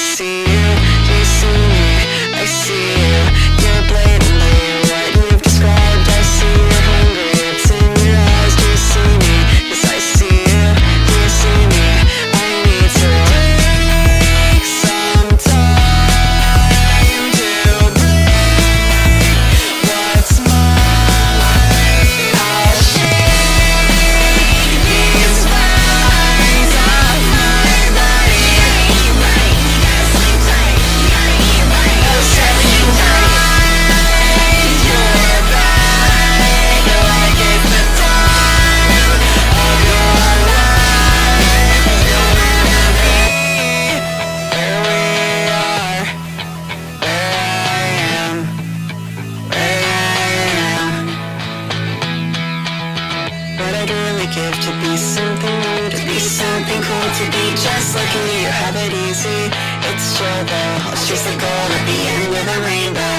see you, do you see me? I see you, you're blatantly what you've described. I see you're hungry, it's in your eyes. Do you see me? Yes, I see you, do you see me? I need to take some time to break what's mine. I'll shake these vines of my body. I'll set you right, your back like it's the time of your life. You'll never be where we are, where I am, where I am. What I'd really give to be something new, to be something cool, to be just like you. You have it easy, it's chill though. I'll chase the goal at the end with a rainbow.